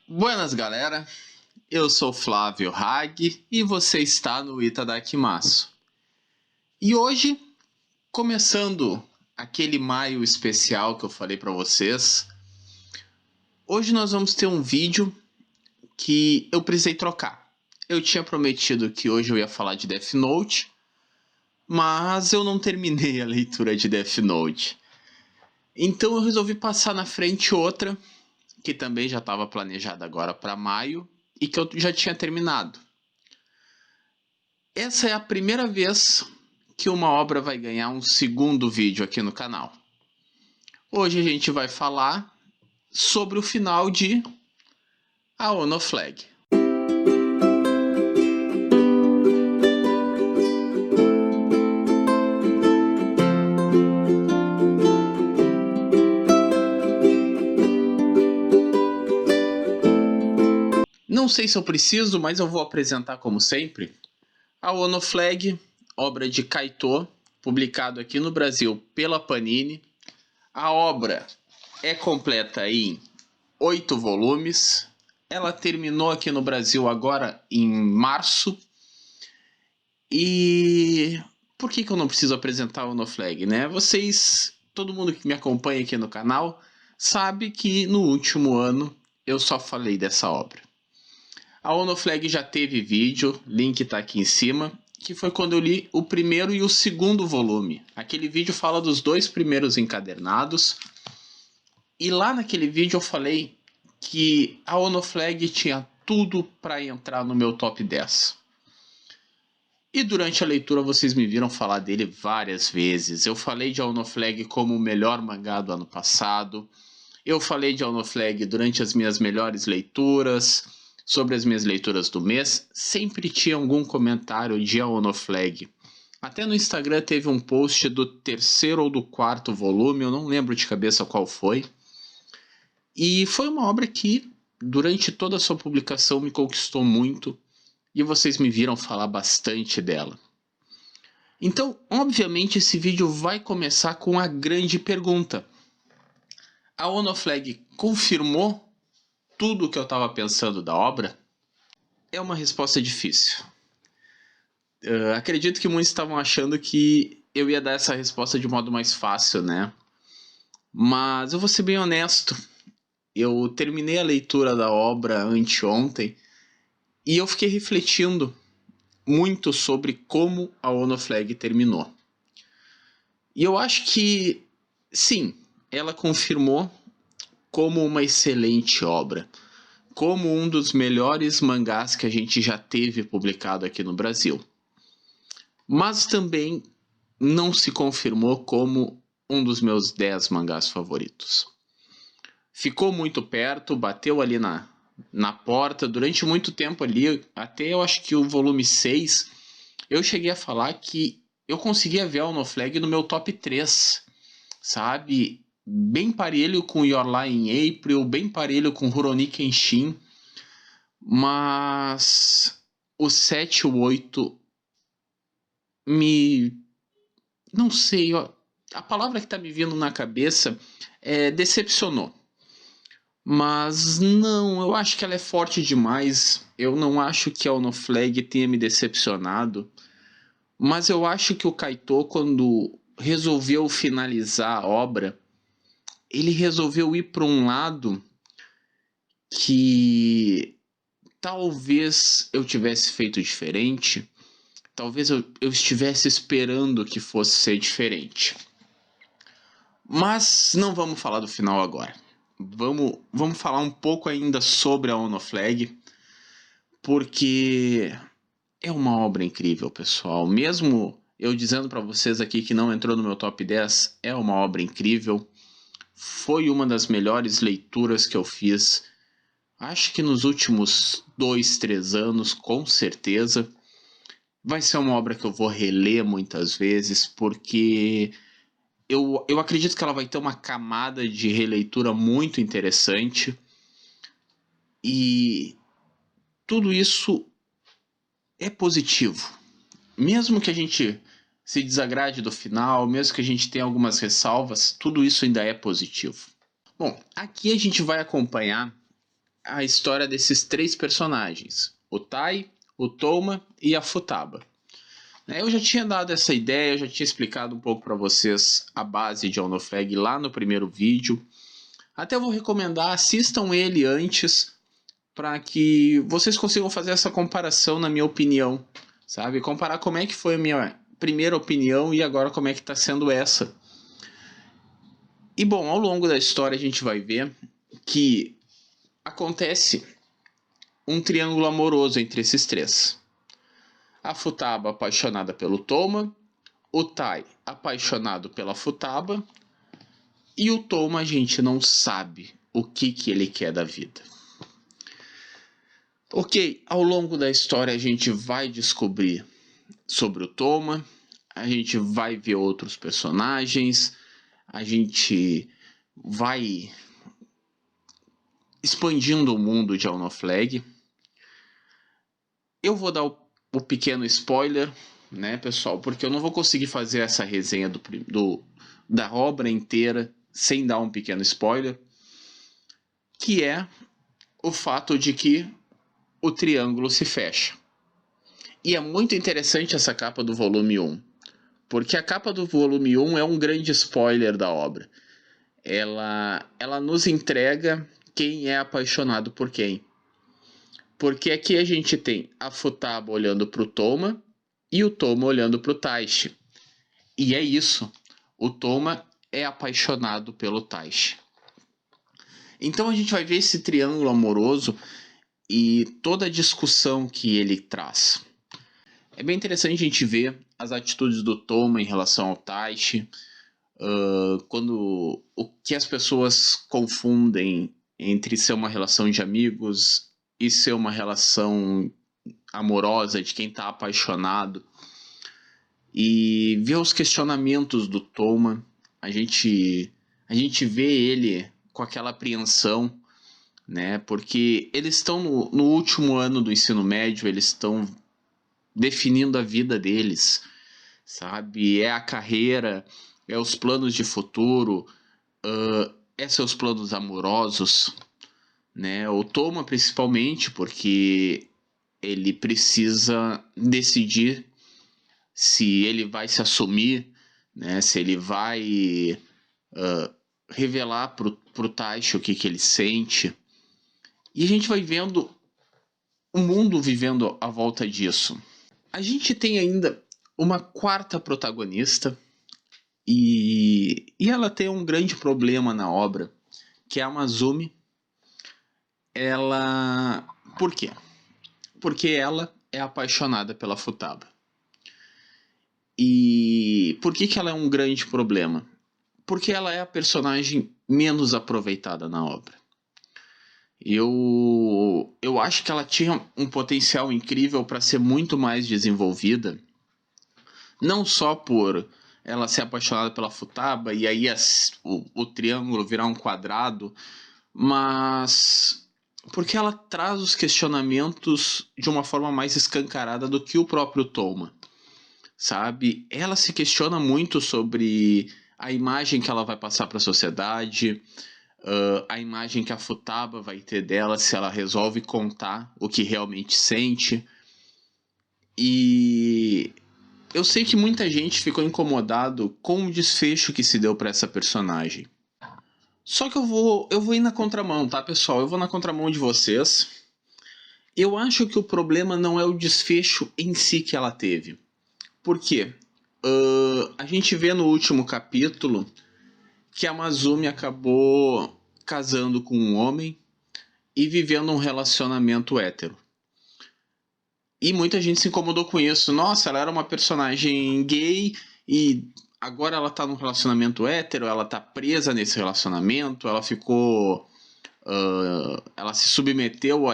Buenas, galera. Eu sou Flávio Hag e você está no Itadakimasu. E hoje, começando aquele maio especial que eu falei para vocês, hoje nós vamos ter um vídeo que eu precisei trocar. Eu tinha prometido que hoje eu ia falar de Death Note, mas eu não terminei a leitura de Death Note. Então eu resolvi passar na frente outra, que também já estava planejada agora para maio, e que eu já tinha terminado. Essa é a primeira vez que uma obra vai ganhar um segundo vídeo aqui no canal. Hoje a gente vai falar sobre o final de A Ono Flag. Não sei se eu preciso, mas eu vou apresentar como sempre. A Ono Flag, obra de Kaito, publicado aqui no Brasil pela Panini. A obra é completa em 8 volumes. Ela terminou aqui no Brasil agora em março. E por que eu não preciso apresentar a Ono Flag, né? Vocês, todo mundo que me acompanha aqui no canal, sabe que no último ano eu só falei dessa obra. A Ono Flag já teve vídeo, link tá aqui em cima, que foi quando eu li o primeiro e o segundo volume. Aquele vídeo fala dos 2 primeiros encadernados. E lá naquele vídeo eu falei que a Ono Flag tinha tudo para entrar no meu top 10. E durante a leitura vocês me viram falar dele várias vezes. Eu falei de A Ono Flag como o melhor mangá do ano passado. Eu falei de A Ono Flag durante as minhas melhores leituras, sobre as minhas leituras do mês. Sempre tinha algum comentário de A Ono Flag. Até no Instagram teve um post do 3º ou do 4º volume, eu não lembro de cabeça qual foi. E foi uma obra que, durante toda a sua publicação, me conquistou muito. E vocês me viram falar bastante dela. Então, obviamente, esse vídeo vai começar com a grande pergunta. A Ono Flag confirmou tudo o que eu estava pensando da obra? É uma resposta difícil. Acredito que muitos estavam achando que eu ia dar essa resposta de modo mais fácil, né? Mas eu vou ser bem honesto. Eu terminei a leitura da obra anteontem e eu fiquei refletindo muito sobre como a Ono Flag terminou. E eu acho que, sim, ela confirmou como uma excelente obra, como um dos melhores mangás que a gente já teve publicado aqui no Brasil. Mas também não se confirmou como um dos meus 10 mangás favoritos. Ficou muito perto, bateu ali na porta, durante muito tempo ali, até eu acho que o volume 6, eu cheguei a falar que eu conseguia ver a Ono Flag no meu top 3, sabe? Bem parelho com Your Lie in April, bem parelho com Rurouni Kenshin, mas o 7 e o 8 me... não sei, ó, a palavra que tá me vindo na cabeça é decepcionou. Mas não, eu acho que ela é forte demais. Eu não acho que a Ono Flag tenha me decepcionado. Mas eu acho que o Kaito, quando resolveu finalizar a obra, ele resolveu ir para um lado que talvez eu tivesse feito diferente. Talvez eu estivesse esperando que fosse ser diferente. Mas não vamos falar do final agora. Vamos falar um pouco ainda sobre a Ono Flag, porque é uma obra incrível, pessoal. Mesmo eu dizendo para vocês aqui que não entrou no meu top 10, é uma obra incrível. Foi uma das melhores leituras que eu fiz, acho que nos últimos 2, 3 anos, com certeza. Vai ser uma obra que eu vou reler muitas vezes, porque eu acredito que ela vai ter uma camada de releitura muito interessante. E tudo isso é positivo. Mesmo que a gente se desagrade do final, mesmo que a gente tenha algumas ressalvas, tudo isso ainda é positivo. Bom, aqui a gente vai acompanhar a história desses 3 personagens, o Tai, o Toma e a Futaba. Eu já tinha dado essa ideia, já tinha explicado um pouco para vocês a base de Ono Flag lá no primeiro vídeo. Até eu vou recomendar, assistam ele antes, para que vocês consigam fazer essa comparação, na minha opinião, sabe? Comparar como é que foi a minha primeira opinião e agora como é que está sendo essa. E bom, ao longo da história a gente vai ver que acontece um triângulo amoroso entre esses 3. A Futaba apaixonada pelo Toma, o Tai apaixonado pela Futaba, e o Toma a gente não sabe o que ele quer da vida. Ok, ao longo da história a gente vai descobrir sobre o Toma, a gente vai ver outros personagens, a gente vai expandindo o mundo de Ono Flag. Eu vou dar o pequeno spoiler, né, pessoal, porque eu não vou conseguir fazer essa resenha da obra inteira sem dar um pequeno spoiler, que é o fato de que o triângulo se fecha. E é muito interessante essa capa do volume 1, porque a capa do volume 1 é um grande spoiler da obra. Ela nos entrega quem é apaixonado por quem. Porque aqui a gente tem a Futaba olhando para o Toma e o Toma olhando para o Taishi. E é isso. O Toma é apaixonado pelo Taishi. Então a gente vai ver esse triângulo amoroso e toda a discussão que ele traz. É bem interessante a gente ver as atitudes do Toma em relação ao Taishi, quando o que as pessoas confundem entre ser uma relação de amigos e ser uma relação amorosa de quem está apaixonado, e ver os questionamentos do Toma. A gente vê ele com aquela apreensão, né? Porque eles estão no último ano do ensino médio, eles estão definindo a vida deles, sabe? É a carreira, é os planos de futuro, é seus planos amorosos, né? O Toma principalmente, porque ele precisa decidir se ele vai se assumir, né? Se ele vai revelar pro Taishi o que ele sente. E a gente vai vendo o mundo vivendo à volta disso. A gente tem ainda uma quarta protagonista, e ela tem um grande problema na obra, que é a Masumi. Por quê? Porque ela é apaixonada pela Futaba. E por que ela é um grande problema? Porque ela é a personagem menos aproveitada na obra. Eu acho que ela tinha um potencial incrível para ser muito mais desenvolvida, não só por ela ser apaixonada pela Futaba e aí o triângulo virar um quadrado, mas porque ela traz os questionamentos de uma forma mais escancarada do que o próprio Toma, sabe? Ela se questiona muito sobre a imagem que ela vai passar para a sociedade, a imagem que a Futaba vai ter dela se ela resolve contar o que realmente sente. E eu sei que muita gente ficou incomodado com o desfecho que se deu para essa personagem. Só que eu vou ir na contramão, tá, pessoal? Eu vou na contramão de vocês. Eu acho que o problema não é o desfecho em si que ela teve. Por quê? A gente vê no último capítulo que a Masumi acabou casando com um homem e vivendo um relacionamento hétero. E muita gente se incomodou com isso. Nossa, ela era uma personagem gay e agora ela tá num relacionamento hétero, ela tá presa nesse relacionamento, ela ficou... ela se submeteu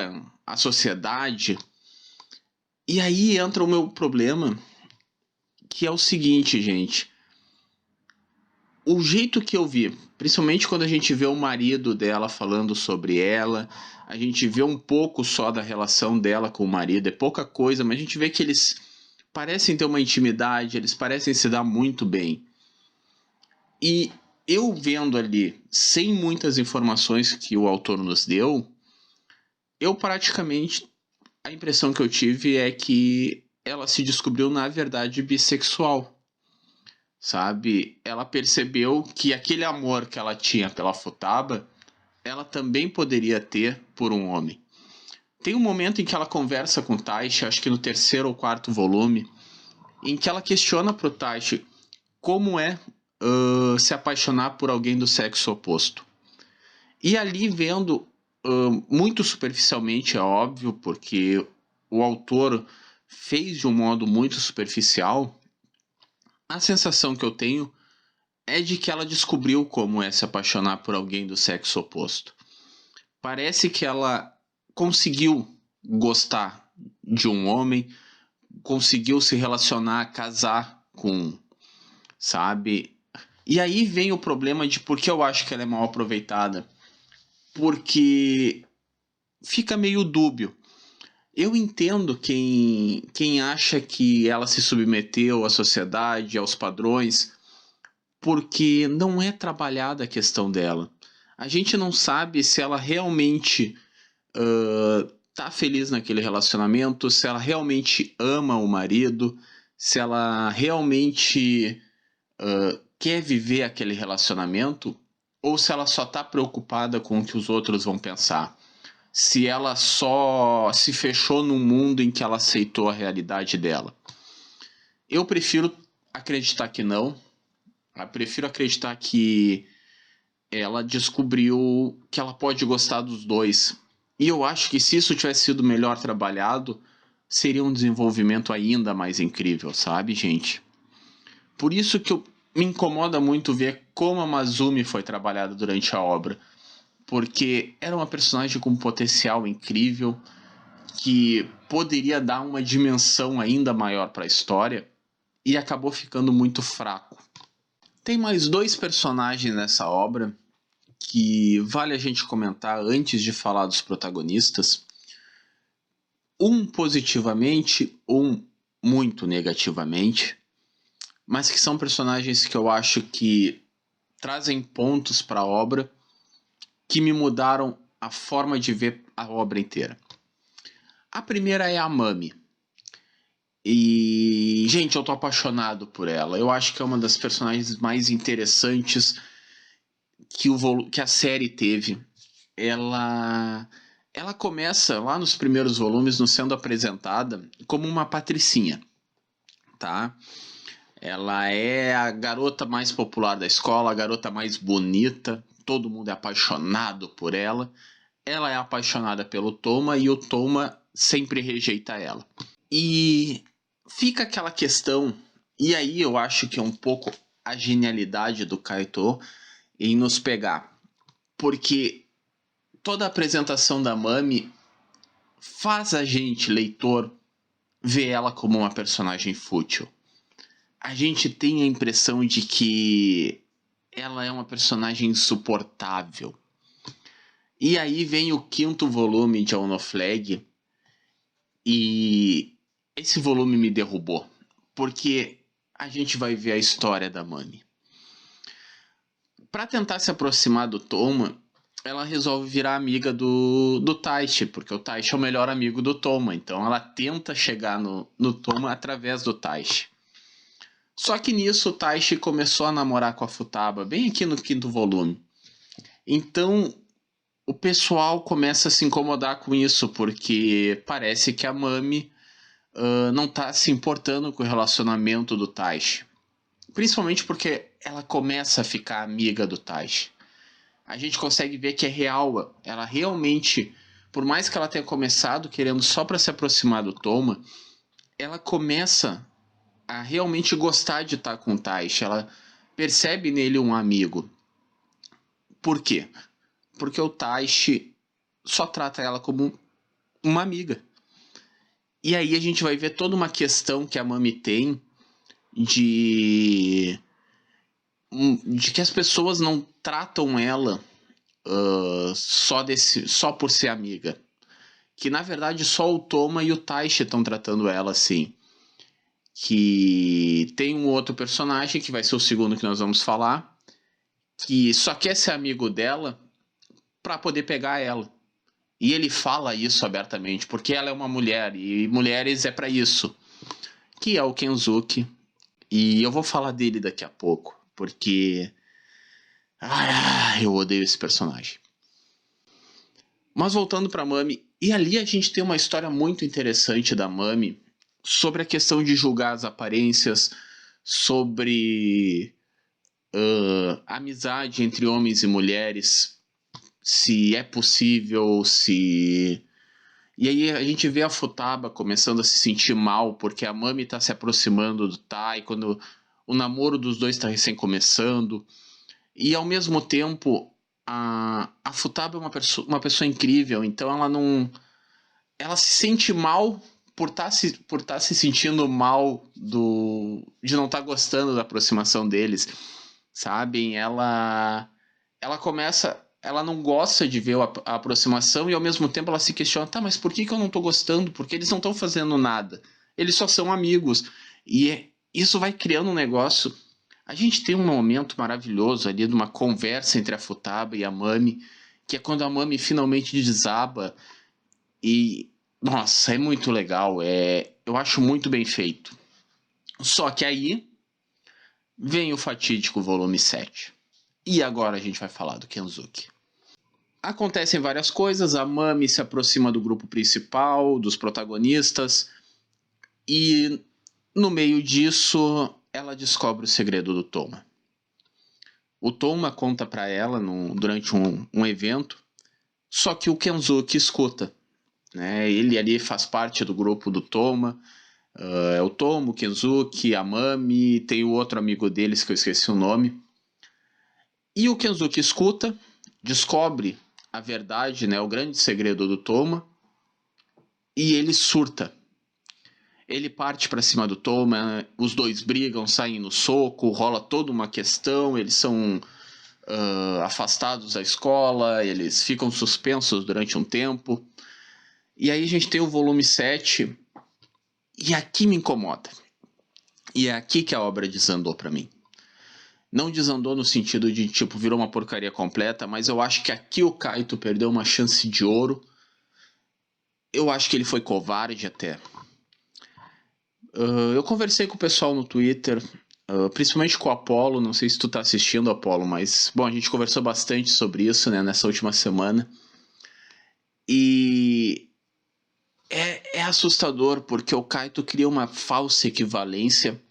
à sociedade. E aí entra o meu problema, que é o seguinte, gente. O jeito que eu vi, principalmente quando a gente vê o marido dela falando sobre ela, a gente vê um pouco só da relação dela com o marido, é pouca coisa, mas a gente vê que eles parecem ter uma intimidade, eles parecem se dar muito bem. E eu vendo ali, sem muitas informações que o autor nos deu, eu praticamente, a impressão que eu tive é que ela se descobriu, na verdade, bissexual, sabe? Ela percebeu que aquele amor que ela tinha pela Futaba, ela também poderia ter por um homem. Tem um momento em que ela conversa com o Taishi, acho que no terceiro ou quarto volume, em que ela questiona pro Taishi como é se apaixonar por alguém do sexo oposto. E ali vendo, muito superficialmente, é óbvio, porque o autor fez de um modo muito superficial, a sensação que eu tenho é de que ela descobriu como é se apaixonar por alguém do sexo oposto. Parece que ela conseguiu gostar de um homem, conseguiu se relacionar, casar com, sabe? E aí vem o problema de por que eu acho que ela é mal aproveitada. Porque fica meio dúbio. Eu entendo quem acha que ela se submeteu à sociedade, aos padrões, porque não é trabalhada a questão dela. A gente não sabe se ela realmente tá feliz naquele relacionamento, se ela realmente ama o marido, se ela realmente quer viver aquele relacionamento, ou se ela só tá preocupada com o que os outros vão pensar. Se ela só se fechou num mundo em que ela aceitou a realidade dela. Eu prefiro acreditar que não. Eu prefiro acreditar que ela descobriu que ela pode gostar dos dois. E eu acho que se isso tivesse sido melhor trabalhado, seria um desenvolvimento ainda mais incrível, sabe, gente? Por isso que me incomoda muito ver como a Mazumi foi trabalhada durante a obra. Porque era uma personagem com um potencial incrível, que poderia dar uma dimensão ainda maior para a história, e acabou ficando muito fraco. Tem mais dois personagens nessa obra que vale a gente comentar antes de falar dos protagonistas. Um positivamente, um muito negativamente, mas que são personagens que eu acho que trazem pontos para a obra que me mudaram a forma de ver a obra inteira. A primeira é a Mami. E, gente, eu tô apaixonado por ela. Eu acho que é uma das personagens mais interessantes que a série teve. Ela começa lá nos primeiros volumes nos sendo apresentada como uma patricinha, tá? Ela é a garota mais popular da escola, a garota mais bonita, todo mundo é apaixonado por ela. Ela é apaixonada pelo Toma e o Toma sempre rejeita ela. E fica aquela questão, e aí eu acho que é um pouco a genialidade do Kaito em nos pegar, porque toda a apresentação da Mami faz a gente, leitor, ver ela como uma personagem fútil. A gente tem a impressão de que ela é uma personagem insuportável. E aí vem o quinto volume de Ono Flag, e esse volume me derrubou, porque a gente vai ver a história da Mami. Para tentar se aproximar do Toma, ela resolve virar amiga do Taishi, porque o Taishi é o melhor amigo do Toma, então ela tenta chegar no Toma através do Taishi. Só que nisso o Taishi começou a namorar com a Futaba, bem aqui no quinto volume. Então o pessoal começa a se incomodar com isso, porque parece que a Mami não tá se importando com o relacionamento do Taishi. Principalmente porque ela começa a ficar amiga do Taishi. A gente consegue ver que é real. Ela realmente, por mais que ela tenha começado querendo só para se aproximar do Toma, ela começa a realmente gostar de estar com o Taishi. Ela percebe nele um amigo. Por quê? Porque o Taishi só trata ela como uma amiga. E aí a gente vai ver toda uma questão que a Mami tem de que as pessoas não tratam ela só por ser amiga. Que na verdade só o Toma e o Taishi estão tratando ela assim. Que tem um outro personagem, que vai ser o segundo que nós vamos falar, que só quer ser amigo dela pra poder pegar ela. E ele fala isso abertamente, porque ela é uma mulher, e mulheres é pra isso. Que é o Kensuke. E eu vou falar dele daqui a pouco, porque... eu odeio esse personagem. Mas voltando pra Mami, e ali a gente tem uma história muito interessante da Mami, sobre a questão de julgar as aparências, sobre amizade entre homens e mulheres, se é possível, se... E aí a gente vê a Futaba começando a se sentir mal, porque a Mami tá se aproximando do Tai, quando o namoro dos dois tá recém começando. E ao mesmo tempo, a Futaba é uma pessoa incrível, então ela não... Ela se sente mal por tá se sentindo mal de não estar gostando da aproximação deles, sabem? Ela começa, ela não gosta de ver a aproximação e ao mesmo tempo ela se questiona, tá, mas por que eu não tô gostando? Porque eles não estão fazendo nada. Eles só são amigos. Isso vai criando um negócio. A gente tem um momento maravilhoso ali de uma conversa entre a Futaba e a Mami, que é quando a Mami finalmente desaba e nossa, é muito legal, eu acho muito bem feito. Só que aí vem o fatídico volume 7. E agora a gente vai falar do Kensuke. Acontecem várias coisas, a Mami se aproxima do grupo principal, dos protagonistas, e no meio disso ela descobre o segredo do Toma. O Toma conta pra ela durante um evento, só que o Kensuke escuta. Né? Ele ali faz parte do grupo do Toma, é o Tomo, o Kensuke, a Mami, tem o outro amigo deles que eu esqueci o nome. E o Kensuke escuta, descobre a verdade, né, o grande segredo do Toma, e ele surta. Ele parte para cima do Toma, os dois brigam, saem no soco, rola toda uma questão, eles são afastados da escola, eles ficam suspensos durante um tempo. E aí a gente tem o volume 7, e aqui me incomoda. E é aqui que a obra desandou pra mim. Não desandou no sentido de, tipo, virou uma porcaria completa, mas eu acho que aqui o Kaito perdeu uma chance de ouro. Eu acho que ele foi covarde até. Eu conversei com o pessoal no Twitter, principalmente com o Apollo, não sei se tu tá assistindo, Apollo, mas, bom, a gente conversou bastante sobre isso, né, nessa última semana. E é assustador, porque o Kaito cria uma falsa equivalência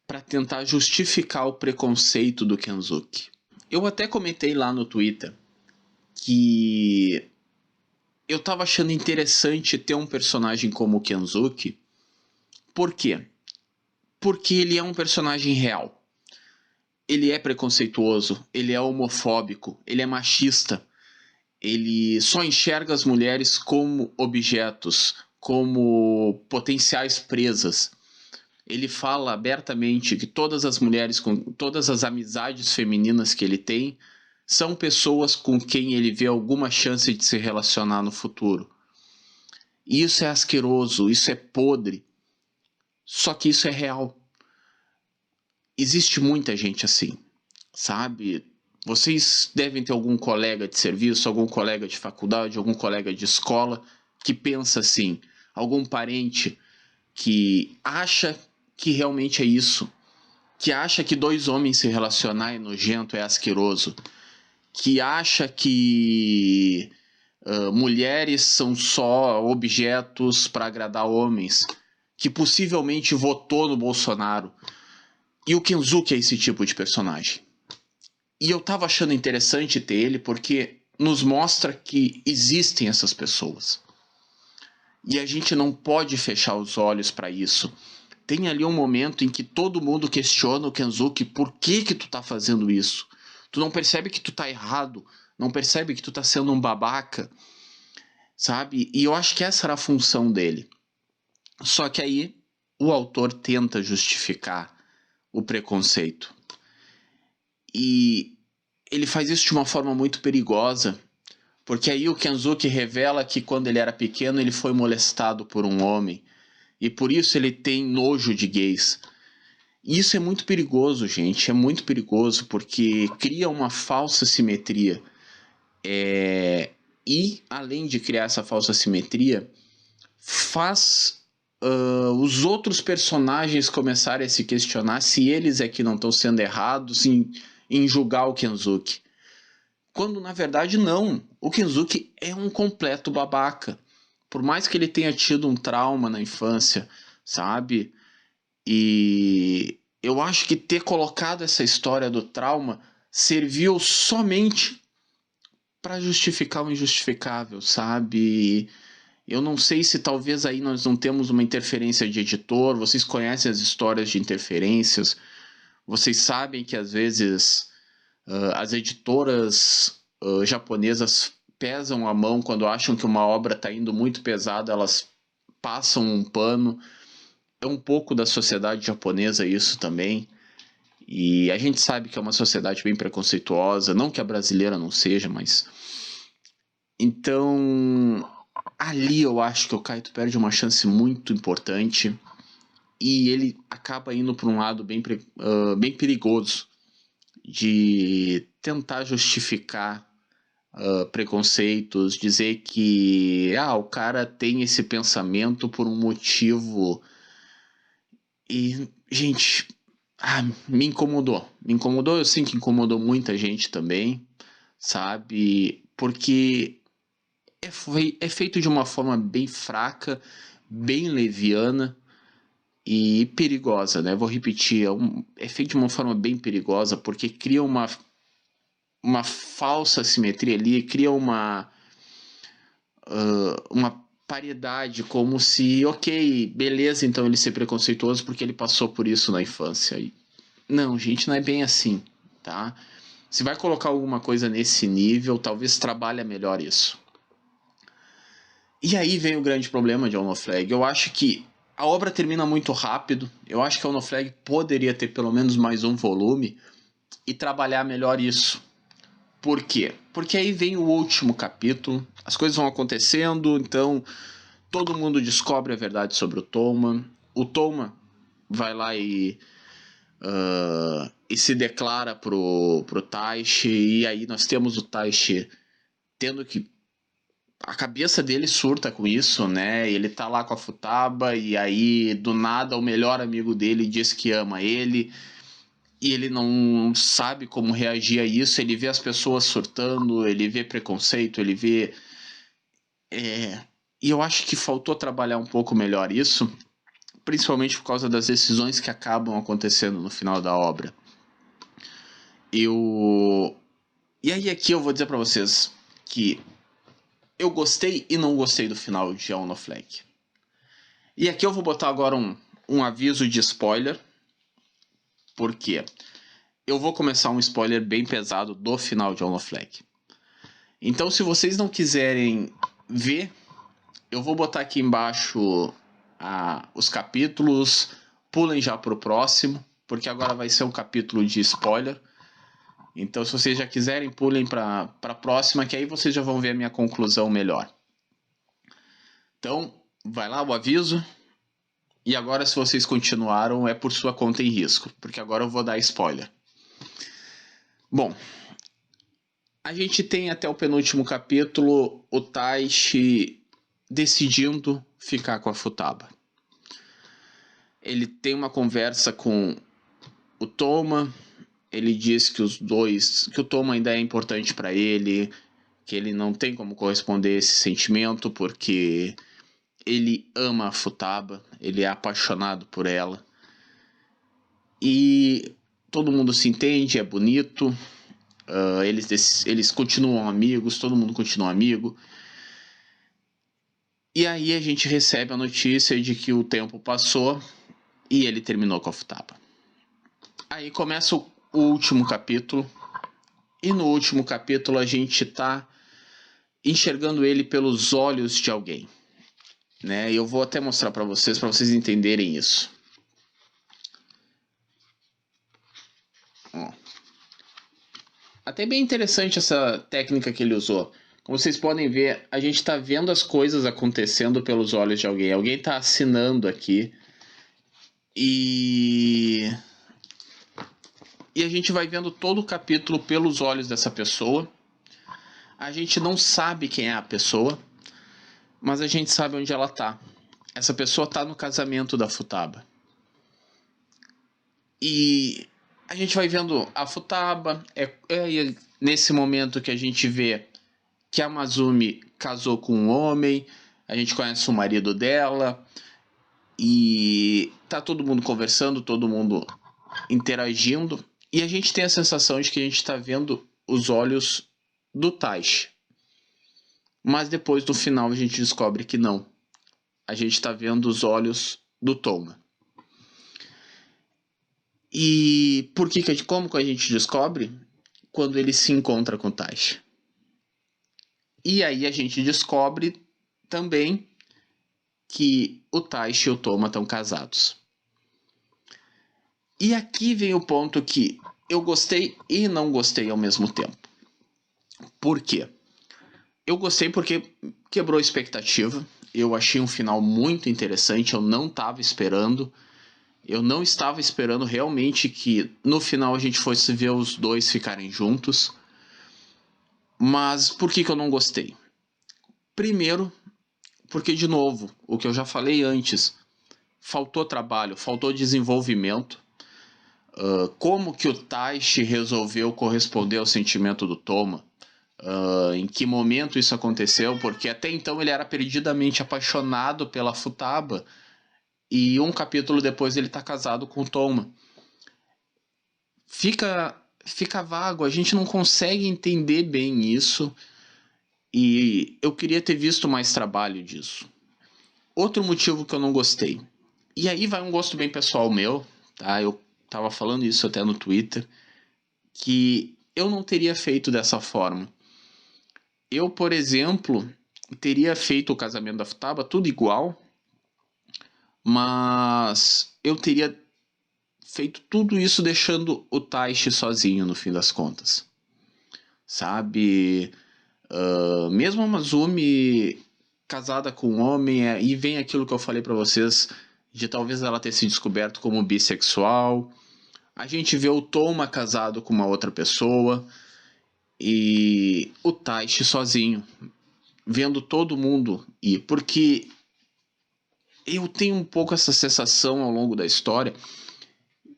para tentar justificar o preconceito do Kensuke. Eu até comentei lá no Twitter que eu tava achando interessante ter um personagem como o Kensuke. Por quê? Porque ele é um personagem real. Ele é preconceituoso, ele é homofóbico, ele é machista. Ele só enxerga as mulheres como objetos, como potenciais presas. Ele fala abertamente que todas as mulheres, com todas as amizades femininas que ele tem, são pessoas com quem ele vê alguma chance de se relacionar no futuro. E isso é asqueroso, isso é podre. Só que isso é real. Existe muita gente assim, sabe? Vocês devem ter algum colega de serviço, algum colega de faculdade, algum colega de escola que pensa assim, algum parente que acha que realmente é isso, que acha que dois homens se relacionar é nojento, é asqueroso, que acha que mulheres são só objetos para agradar homens, que possivelmente votou no Bolsonaro. E o Kensuke é esse tipo de personagem. E eu tava achando interessante ter ele porque nos mostra que existem essas pessoas. E a gente não pode fechar os olhos para isso. Tem ali um momento em que todo mundo questiona o Kensuke, por que tu tá fazendo isso? Tu não percebe que tu tá errado, não percebe que tu tá sendo um babaca, sabe? E eu acho que essa era a função dele. Só que aí o autor tenta justificar o preconceito. E ele faz isso de uma forma muito perigosa, porque aí o Kensuke revela que quando ele era pequeno ele foi molestado por um homem, e por isso ele tem nojo de gays. E isso é muito perigoso, gente, é muito perigoso, porque cria uma falsa simetria. E E, além de criar essa falsa simetria, faz os outros personagens começarem a se questionar se eles é que não estão sendo errados em julgar o Kensuke. Quando, na verdade, não. O Kensuke é um completo babaca. Por mais que ele tenha tido um trauma na infância, sabe? E eu acho que ter colocado essa história do trauma serviu somente para justificar o injustificável, sabe? Eu não sei se talvez aí nós não temos uma interferência de editor. Vocês conhecem as histórias de interferências. Vocês sabem que às vezes as editoras japonesas pesam a mão quando acham que uma obra está indo muito pesada, elas passam um pano. É um pouco da sociedade japonesa isso também. E a gente sabe que é uma sociedade bem preconceituosa, não que a brasileira não seja, mas... Então, ali eu acho que o Kaito perde uma chance muito importante e ele acaba indo para um lado bem perigoso de tentar justificar preconceitos, dizer que o cara tem esse pensamento por um motivo. E, gente, me incomodou. Me incomodou, eu sei que incomodou muita gente também, sabe? Porque é feito de uma forma bem fraca, bem leviana e perigosa, né? Vou repetir, é feito de uma forma bem perigosa porque cria uma falsa simetria ali, cria uma paridade, como se, ok, beleza, então ele ser preconceituoso porque ele passou por isso na infância. E, não, gente, não é bem assim, tá? Se vai colocar alguma coisa nesse nível, talvez trabalhe melhor isso. E aí vem o grande problema de Ono Flag. Eu acho que a obra termina muito rápido. Eu acho que a Ono Flag poderia ter pelo menos mais um volume e trabalhar melhor isso. Por quê? Porque aí vem o último capítulo, as coisas vão acontecendo, então todo mundo descobre a verdade sobre o Toma. O Toma vai lá e se declara pro Taishi, e aí nós temos o Taishi tendo que... A cabeça dele surta com isso, né? Ele tá lá com a Futaba e aí do nada o melhor amigo dele diz que ama ele e ele não sabe como reagir a isso. Ele vê as pessoas surtando, ele vê preconceito, ele vê... E eu acho que faltou trabalhar um pouco melhor isso, principalmente por causa das decisões que acabam acontecendo no final da obra. E aí aqui eu vou dizer pra vocês que eu gostei e não gostei do final de Ono Flag. E aqui eu vou botar agora um aviso de spoiler. Por quê? Eu vou começar um spoiler bem pesado do final de Ono Flag. Então, se vocês não quiserem ver, eu vou botar aqui embaixo os capítulos. Pulem já pro próximo, porque agora vai ser um capítulo de spoiler. Então, se vocês já quiserem, pulem para a próxima, que aí vocês já vão ver a minha conclusão melhor. Então, vai lá o aviso. E agora, se vocês continuaram, é por sua conta e risco, porque agora eu vou dar spoiler. Bom, a gente tem até o penúltimo capítulo o Taishi decidindo ficar com a Futaba. Ele tem uma conversa com o Toma. Ele diz que que o Toma ainda é importante para ele, que ele não tem como corresponder a esse sentimento porque ele ama a Futaba, ele é apaixonado por ela. E todo mundo se entende, é bonito. Eles continuam amigos, todo mundo continua amigo. E aí a gente recebe a notícia de que o tempo passou e ele terminou com a Futaba. Aí começa o último capítulo. E no último capítulo a gente tá enxergando ele pelos olhos de alguém, né? Eu vou até mostrar para vocês entenderem isso. Ó. Até bem interessante essa técnica que ele usou. Como vocês podem ver, a gente está vendo as coisas acontecendo pelos olhos de alguém. Alguém está assinando aqui. E a gente vai vendo todo o capítulo pelos olhos dessa pessoa. A gente não sabe quem é a pessoa, mas a gente sabe onde ela tá. Essa pessoa tá no casamento da Futaba. E a gente vai vendo a Futaba, é nesse momento que a gente vê que a Mazumi casou com um homem, a gente conhece o marido dela, e tá todo mundo conversando, todo mundo interagindo, e a gente tem a sensação de que a gente tá vendo os olhos do Taishi. Mas depois, no final, a gente descobre que não. A gente tá vendo os olhos do Toma. E por que como que a gente descobre? Quando ele se encontra com o Taishi. E aí a gente descobre também que o Taishi e o Toma estão casados. E aqui vem o ponto que eu gostei e não gostei ao mesmo tempo. Por quê? Eu gostei porque quebrou a expectativa. Eu achei um final muito interessante, eu não estava esperando. Eu não estava esperando realmente que no final a gente fosse ver os dois ficarem juntos. Mas por que eu não gostei? Primeiro, porque, de novo, o que eu já falei antes, faltou trabalho, faltou desenvolvimento. Como que o Taishi resolveu corresponder ao sentimento do Toma? Em que momento isso aconteceu? Porque até então ele era perdidamente apaixonado pela Futaba. E um capítulo depois ele está casado com o Toma. Fica vago, a gente não consegue entender bem isso. E eu queria ter visto mais trabalho disso. Outro motivo que eu não gostei. E aí vai um gosto bem pessoal meu, tá? Eu tava falando isso até no Twitter, que eu não teria feito dessa forma. Eu, por exemplo, teria feito o casamento da Futaba tudo igual, mas eu teria feito tudo isso deixando o Taishi sozinho no fim das contas. Sabe? Mesmo a Mazumi casada com um homem, e vem aquilo que eu falei pra vocês, de talvez ela ter se descoberto como bissexual. A gente vê o Toma casado com uma outra pessoa, e o Taishi sozinho, vendo todo mundo ir. Porque eu tenho um pouco essa sensação ao longo da história,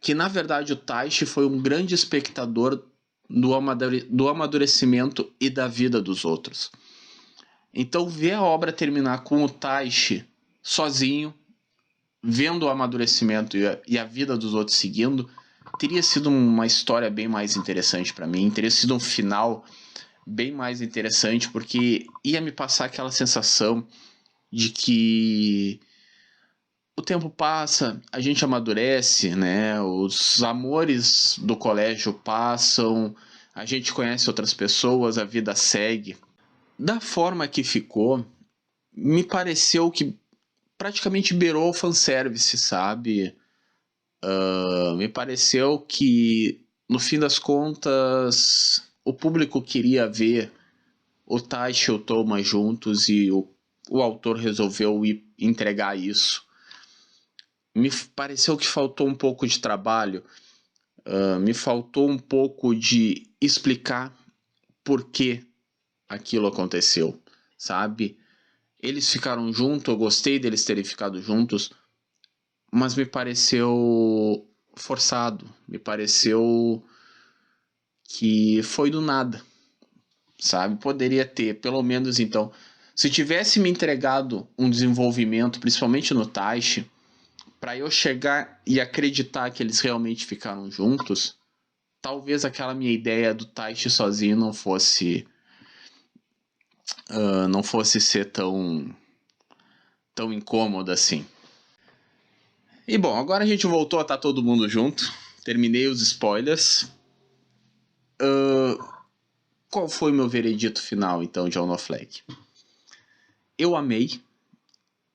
que na verdade o Taishi foi um grande espectador do amadurecimento e da vida dos outros. Então ver a obra terminar com o Taishi sozinho, vendo o amadurecimento e a vida dos outros seguindo, teria sido uma história bem mais interessante para mim, teria sido um final bem mais interessante, porque ia me passar aquela sensação de que o tempo passa, a gente amadurece, né? Os amores do colégio passam, a gente conhece outras pessoas, a vida segue. Da forma que ficou, me pareceu que praticamente beirou o fanservice, sabe? Me pareceu que, no fim das contas, o público queria ver o Taishi e o Toma juntos e o autor resolveu entregar isso. Me pareceu que faltou um pouco de trabalho, me faltou um pouco de explicar por que aquilo aconteceu, sabe? Eles ficaram juntos, eu gostei deles terem ficado juntos, mas me pareceu forçado, me pareceu que foi do nada, sabe? Poderia ter, pelo menos então, se tivesse me entregado um desenvolvimento, principalmente no Taishi, para eu chegar e acreditar que eles realmente ficaram juntos, talvez aquela minha ideia do Taishi sozinho não fosse ser tão incômoda assim. E bom, agora a gente voltou a estar todo mundo junto. Terminei os spoilers. Qual foi o meu veredito final, então, de Ono Flag? Eu amei.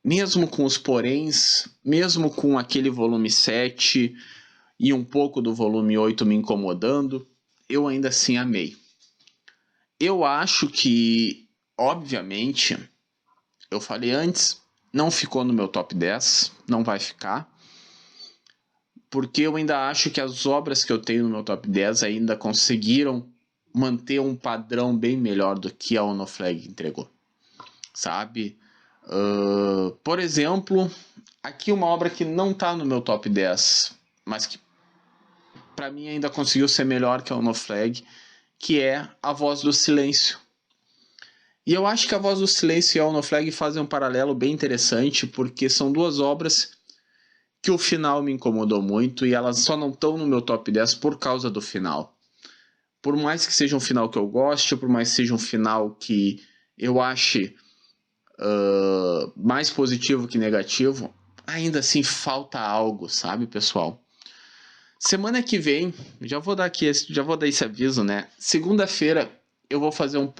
Mesmo com os poréns, mesmo com aquele volume 7 e um pouco do volume 8 me incomodando, eu ainda assim amei. Eu acho que, obviamente, eu falei antes, não ficou no meu top 10, não vai ficar. Porque eu ainda acho que as obras que eu tenho no meu top 10 ainda conseguiram manter um padrão bem melhor do que a Ono Flag entregou, sabe? Por exemplo, aqui uma obra que não está no meu top 10, mas que para mim ainda conseguiu ser melhor que a Ono Flag, que é A Voz do Silêncio. E eu acho que A Voz do Silêncio e a Ono Flag fazem um paralelo bem interessante, porque são duas obras que o final me incomodou muito e elas só não estão no meu top 10 por causa do final. Por mais que seja um final que eu goste, por mais que seja um final que eu ache mais positivo que negativo, ainda assim falta algo, sabe, pessoal? Semana que vem, já vou dar esse aviso, né? Segunda-feira eu vou fazer um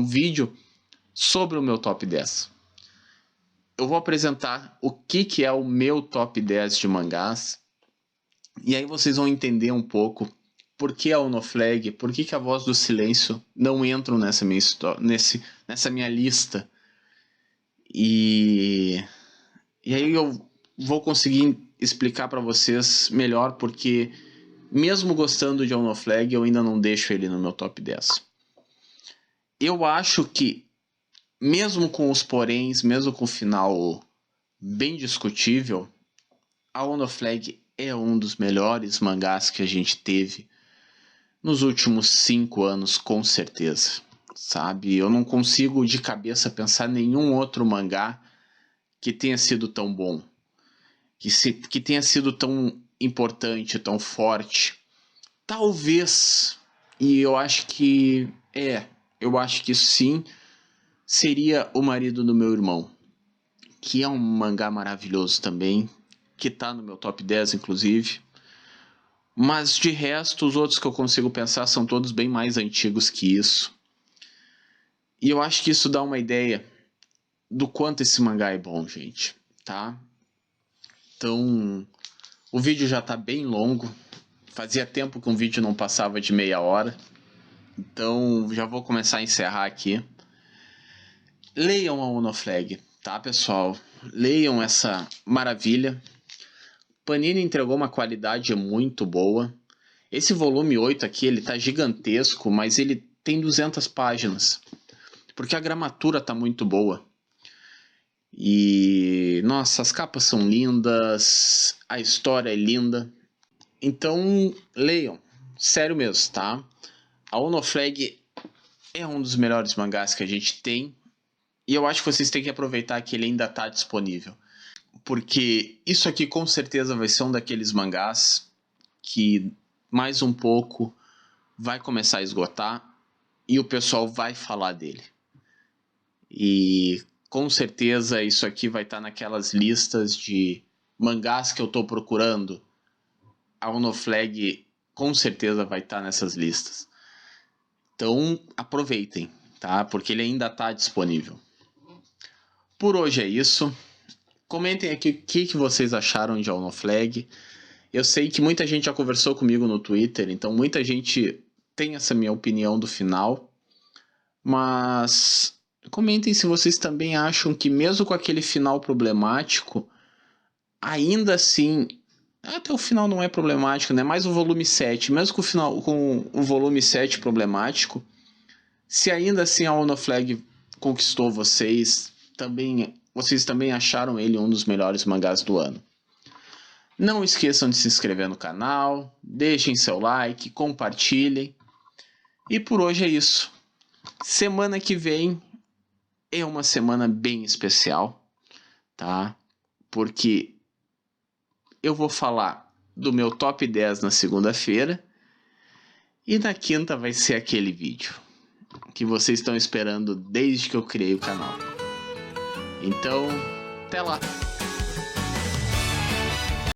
vídeo sobre o meu top 10. Eu vou apresentar o que é o meu top 10 de mangás. E aí vocês vão entender um pouco por que a Ono Flag, por que a Voz do Silêncio não entram nessa minha lista. E aí eu vou conseguir explicar para vocês melhor, porque mesmo gostando de Ono Flag, eu ainda não deixo ele no meu top 10. Eu acho que, mesmo com os poréns, mesmo com o final bem discutível, a Ono Flag é um dos melhores mangás que a gente teve nos últimos 5 anos, com certeza. Sabe? Eu não consigo de cabeça pensar nenhum outro mangá que tenha sido tão bom, que tenha sido tão importante, tão forte. Talvez, e eu acho que sim, seria O Marido do Meu Irmão, que é um mangá maravilhoso também, que tá no meu top 10 inclusive. Mas de resto, os outros que eu consigo pensar são todos bem mais antigos que isso. E eu acho que isso dá uma ideia do quanto esse mangá é bom, gente, tá? Então, o vídeo já tá bem longo. Fazia tempo que um vídeo não passava de meia hora. Então, já vou começar a encerrar aqui. Leiam a Ono Flag, tá, pessoal? Leiam essa maravilha. Panini entregou uma qualidade muito boa. Esse volume 8 aqui, ele tá gigantesco, mas ele tem 200 páginas. Porque a gramatura tá muito boa. E, nossa, as capas são lindas, a história é linda. Então, leiam. Sério mesmo, tá? A Ono Flag é um dos melhores mangás que a gente tem. E eu acho que vocês têm que aproveitar que ele ainda tá disponível. Porque isso aqui com certeza vai ser um daqueles mangás que mais um pouco vai começar a esgotar e o pessoal vai falar dele. E com certeza isso aqui vai estar naquelas listas de mangás que eu estou procurando. A Ono Flag com certeza vai estar nessas listas. Então aproveitem, tá? Porque ele ainda está disponível. Por hoje é isso. Comentem aqui o que vocês acharam de Ono Flag. Eu sei que muita gente já conversou comigo no Twitter, então muita gente tem essa minha opinião do final. Mas comentem se vocês também acham que mesmo com aquele final problemático, ainda assim, até o final não é problemático, né? Mais o volume 7, mesmo com o volume 7 problemático, se ainda assim a Ono Flag conquistou vocês também acharam ele um dos melhores mangás do ano. Não esqueçam de se inscrever no canal, deixem seu like, compartilhem. E por hoje é isso. Semana que vem é uma semana bem especial, tá? Porque eu vou falar do meu top 10 na segunda-feira e na quinta vai ser aquele vídeo que vocês estão esperando desde que eu criei o canal. Então, até lá!